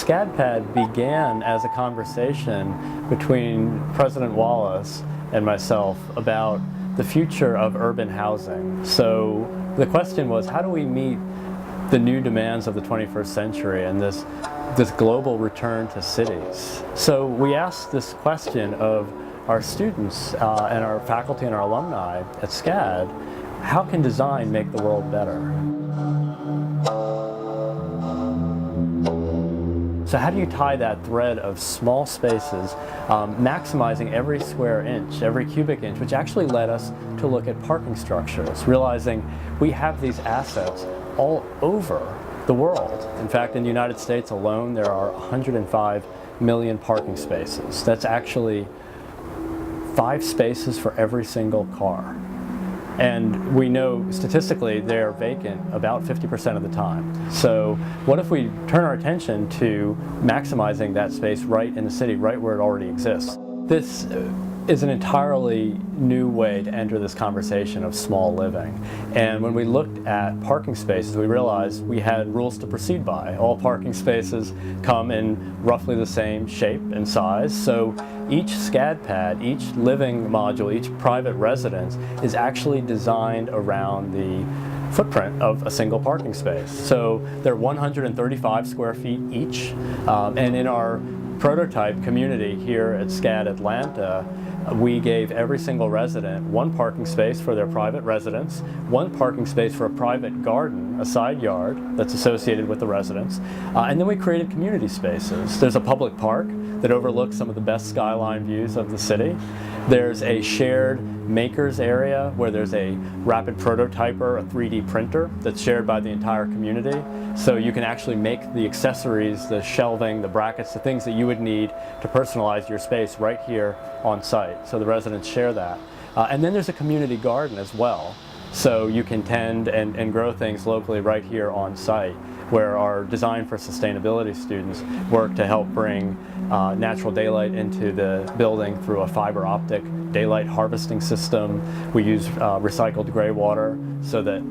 SCADpad began as a conversation between President Wallace and myself about the future of urban housing. So the question was, how do we meet the new demands of the 21st century and this global return to cities? So we asked this question of our students and our faculty and our alumni at SCAD: how can design make the world better? So how do you tie that thread of small spaces, maximizing every square inch, every cubic inch, which actually led us to look at parking structures, realizing we have these assets all over the world. In fact, in the United States alone, there are 105 million parking spaces. That's actually 5 spaces for every single car. And we know statistically they're vacant about 50% of the time. So what if we turn our attention to maximizing that space right in the city, right where it already exists? This is an entirely new way to enter this conversation of small living. And when we looked at parking spaces, we realized we had rules to proceed by. All parking spaces come in roughly the same shape and size. So each SCADpad, each living module, each private residence is actually designed around the footprint of a single parking space. So they're 135 square feet each. And in our prototype community here at SCAD Atlanta, we gave every single resident 1 parking space for their private residence, 1 parking space for a private garden, a side yard that's associated with the residence, and then we created community spaces. There's a public park that overlooks some of the best skyline views of the city. There's a shared makers area where there's a rapid prototyper, a 3D printer that's shared by the entire community. So you can actually make the accessories, the shelving, the brackets, the things that you would need to personalize your space right here on site. So the residents share that. And then there's a community garden as well. So you can tend and grow things locally right here on site, where our Design for Sustainability students work to help bring natural daylight into the building through a fiber optic daylight harvesting system. We use recycled gray water so that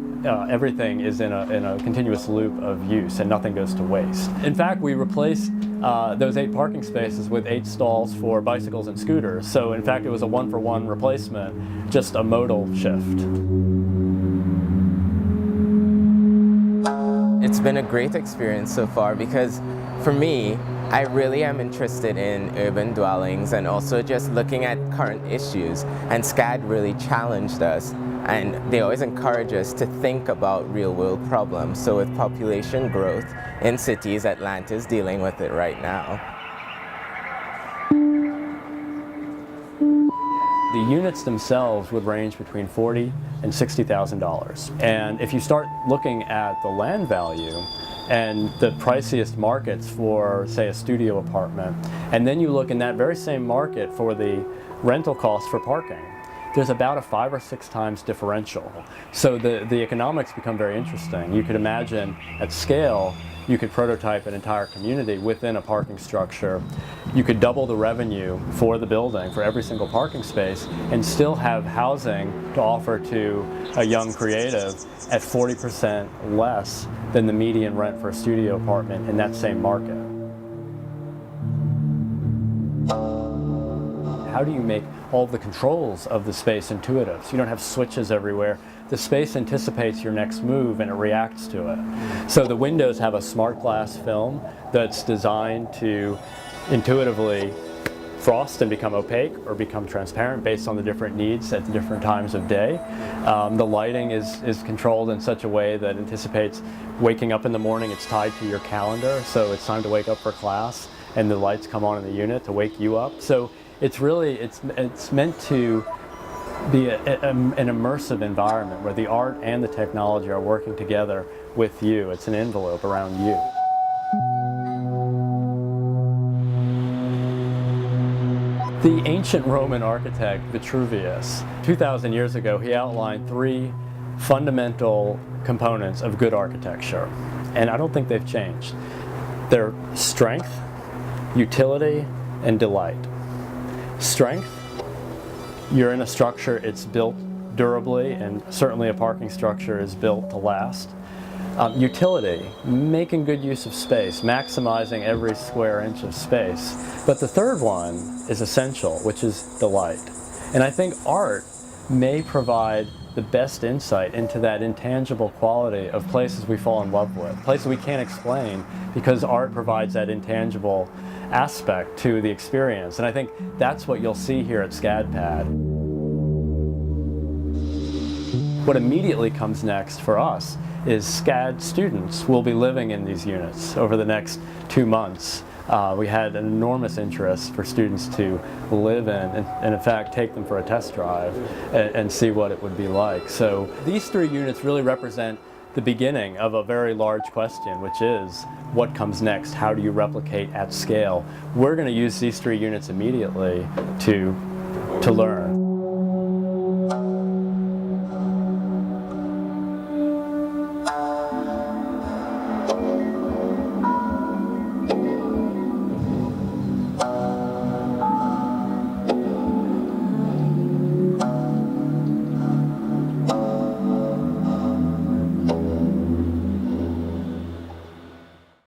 everything is in a continuous loop of use and nothing goes to waste. In fact, we replaced those 8 parking spaces with 8 stalls for bicycles and scooters. So in fact, it was a 1-for-1 replacement, just a modal shift. It's been a great experience so far because for me, I really am interested in urban dwellings and also just looking at current issues, and SCAD really challenged us, and they always encourage us to think about real-world problems. So with population growth in cities, Atlanta is dealing with it right now. The units themselves would range between $40,000 and $60,000. And if you start looking at the land value and the priciest markets for, say, a studio apartment, and then you look in that very same market for the rental cost for parking, there's about a 5 or 6 times differential. So the economics become very interesting. You could imagine at scale, you could prototype an entire community within a parking structure. You could double the revenue for the building for every single parking space and still have housing to offer to a young creative at 40% less than the median rent for a studio apartment in that same market. How do you make all the controls of the space intuitive? So you don't have switches everywhere. The space anticipates your next move and it reacts to it. So the windows have a smart glass film that's designed to intuitively frost and become opaque or become transparent based on the different needs at the different times of day. The lighting is controlled in such a way that anticipates waking up in the morning. It's tied to your calendar, so it's time to wake up for class and the lights come on in the unit to wake you up. So it's really, it's meant to be an immersive environment where the art and the technology are working together with you. It's an envelope around you. The ancient Roman architect Vitruvius, 2,000 years ago, he outlined 3 fundamental components of good architecture, and I don't think they've changed. They're strength, utility, and delight. Strength, you're in a structure, it's built durably, and certainly a parking structure is built to last. Utility, making good use of space, maximizing every square inch of space. But the third one is essential, which is delight. And I think art may provide the best insight into that intangible quality of places we fall in love with, places we can't explain, because art provides that intangible aspect to the experience. And I think that's what you'll see here at SCADpad. What immediately comes next for us is SCAD students will be living in these units over the next 2 months. We had an enormous interest for students to live in in fact, take them for a test drive and see what it would be like. So these 3 units really represent the beginning of a very large question, which is what comes next? How do you replicate at scale? We're going to use these 3 units immediately to learn.